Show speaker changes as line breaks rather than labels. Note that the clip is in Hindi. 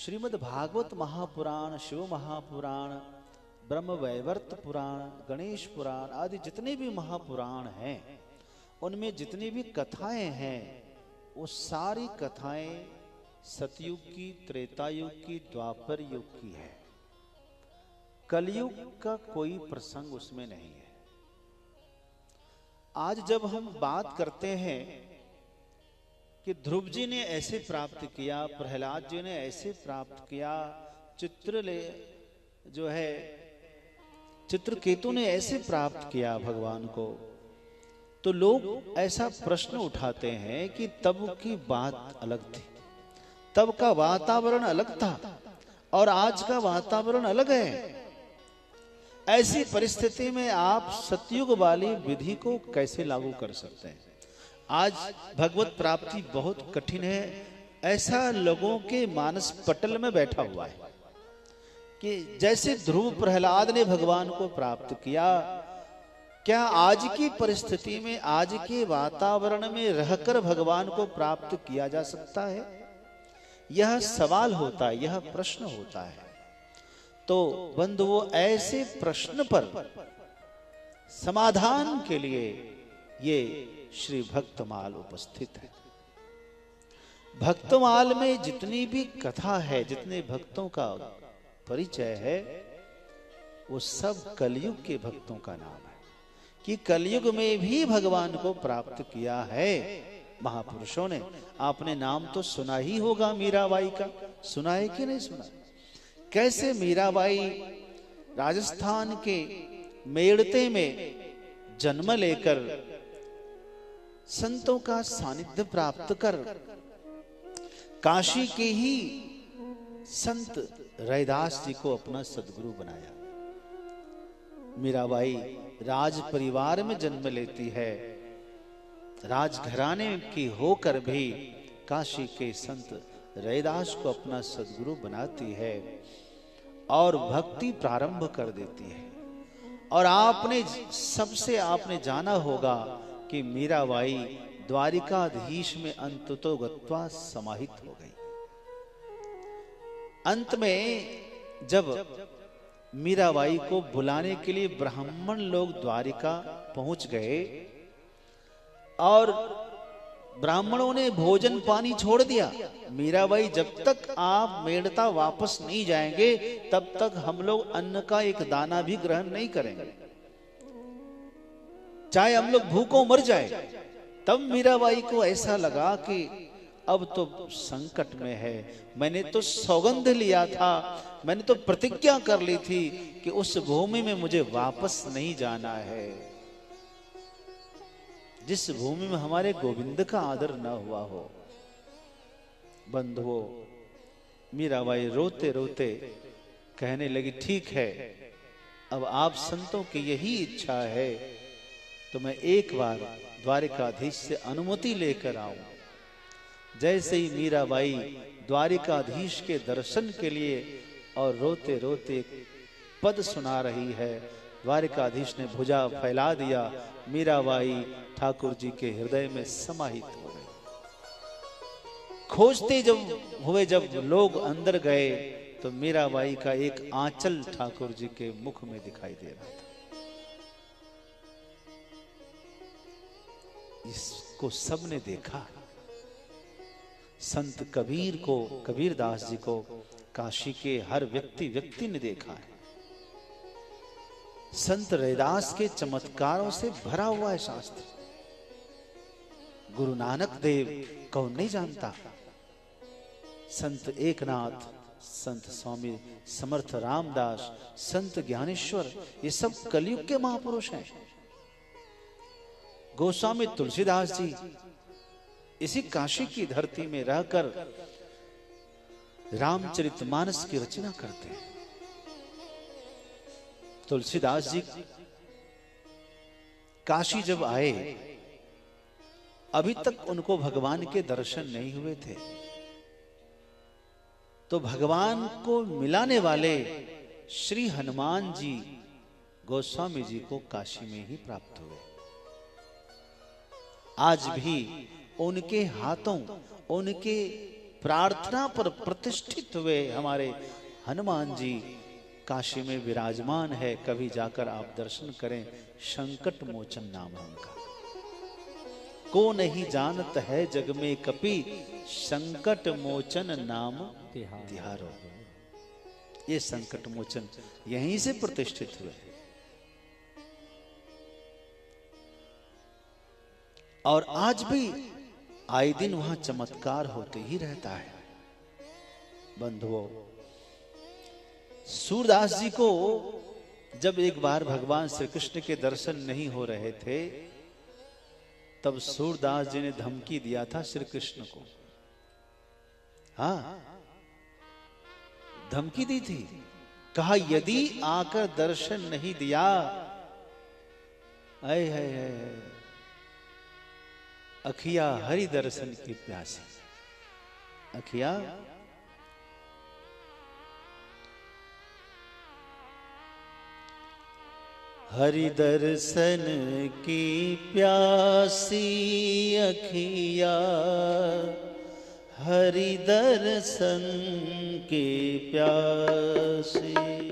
श्रीमद् भागवत महापुराण, शिव महापुराण, ब्रह्म वैवर्त पुराण, गणेश पुराण आदि जितने भी महापुराण हैं, उनमें जितनी भी कथाएं हैं वो सारी कथाएं सतयुग की, त्रेता युग की, द्वापर युग की है। कलयुग का कोई प्रसंग उसमें नहीं है। आज जब हम बात करते हैं कि ध्रुव जी ने ऐसे प्राप्त किया, प्रहलाद जी ने ऐसे प्राप्त किया, चित्रकेतु ने ऐसे प्राप्त किया भगवान को, तो लोग ऐसा प्रश्न उठाते हैं कि तब की बात अलग थी, तब का वातावरण अलग था और आज का वातावरण अलग है। ऐसी परिस्थिति में आप सतयुग वाली विधि को कैसे लागू कर सकते हैं? आज भगवत प्राप्ति बहुत कठिन है, ऐसा लोगों के मानस पटल में बैठा हुआ है कि जैसे ध्रुव प्रहलाद ने भगवान को प्राप्त किया, क्या आज की परिस्थिति में, आज के वातावरण में रहकर भगवान को प्राप्त किया जा सकता है? यह सवाल होता है, यह प्रश्न होता है। तो बंधुओं, ऐसे प्रश्न पर समाधान के लिए ये श्री भक्तमाल उपस्थित है। भक्तमाल में जितनी भी कथा है, जितने भक्तों का परिचय है, वो सब कलयुग के भक्तों का नाम है कि कलयुग में भी भगवान को प्राप्त किया है महापुरुषों ने। आपने नाम तो सुना ही होगा मीराबाई का, सुना है कि नहीं सुना? कैसे मीराबाई राजस्थान के मेड़ते में जन्म लेकर संतों का सानिध्य प्राप्त कर काशी के ही संत रैदास जी को अपना सद्गुरु बनाया। मीराबाई राज परिवार में जन्म लेती है, राजघराने की होकर भी काशी के संत रैदास को अपना सद्गुरु बनाती है और भक्ति प्रारंभ कर देती है। और आपने जाना होगा कि मीराबाई द्वारिकाधीश में अंततो गत्वा समाहित हो गई। अंत में जब मीराबाई को बुलाने के लिए ब्राह्मण लोग द्वारिका पहुंच गए और ब्राह्मणों ने भोजन पानी छोड़ दिया, मीराबाई जब तक आप मेड़ता वापस नहीं जाएंगे तब तक हम लोग अन्न का एक दाना भी ग्रहण नहीं करेंगे, चाहे हम लोग भूखों मर जाए। तब मीराबाई को ऐसा लगा कि अब तो संकट में है। मैंने तो सौगंध लिया था, मैंने तो प्रतिज्ञा कर ली थी कि उस भूमि में मुझे वापस नहीं जाना है, जिस भूमि में हमारे गोविंद का आदर न हुआ हो। बंधुओं, मीराबाई रोते रोते कहने लगी, ठीक है, अब आप संतों की यही इच्छा है तो मैं एक बार द्वारिकाधीश से अनुमति लेकर आऊं। जैसे ही मीराबाई द्वारिकाधीश के दर्शन के लिए और रोते रोते पद सुना रही है, द्वारिकाधीश ने भुजा फैला दिया, मीराबाई ठाकुर जी के हृदय में समाहित हो गई। खोजते जब लोग अंदर गए तो मीराबाई का एक आंचल ठाकुर जी के मुख में दिखाई दे रहा था। इसको सबने देखा। संत कबीरदास जी को काशी के हर व्यक्ति ने देखा है। संत रैदास के चमत्कारों से भरा हुआ है शास्त्र। गुरु नानक देव कौन नहीं जानता? संत एकनाथ, संत स्वामी समर्थ रामदास, संत ज्ञानेश्वर, ये सब कलयुग के महापुरुष हैं। गोस्वामी तुलसीदास जी इसी काशी की धरती में रहकर रामचरितमानस की रचना करते हैं। तुलसीदास जी काशी जब आए, अभी तक उनको भगवान के दर्शन नहीं हुए थे, तो भगवान को मिलाने वाले श्री हनुमान जी गोस्वामी जी को काशी में ही प्राप्त हुए। आज भी उनके हाथों, उनके प्रार्थना पर प्रतिष्ठित हुए हमारे हनुमान जी काशी में विराजमान है। कभी जाकर आप दर्शन करें। संकट मोचन नाम है उनका। को नहीं जानत है जग में कपि, संकट मोचन नाम तिहारो। ये संकट मोचन यहीं से प्रतिष्ठित हुए और आज भी आए दिन वहां चमत्कार होते ही रहता है। बंधुओं, सूरदास जी को जब एक बार भगवान श्री कृष्ण के दर्शन नहीं हो रहे थे, तब सूरदास जी ने धमकी दिया था श्री कृष्ण को। हाँ, धमकी दी थी। कहा यदि आकर दर्शन नहीं दिया, आए है अखिया हरि दर्शन की प्यासी। अखिया हरि दर्शन की प्यासी, अखिया हरि दर्शन की प्यासी।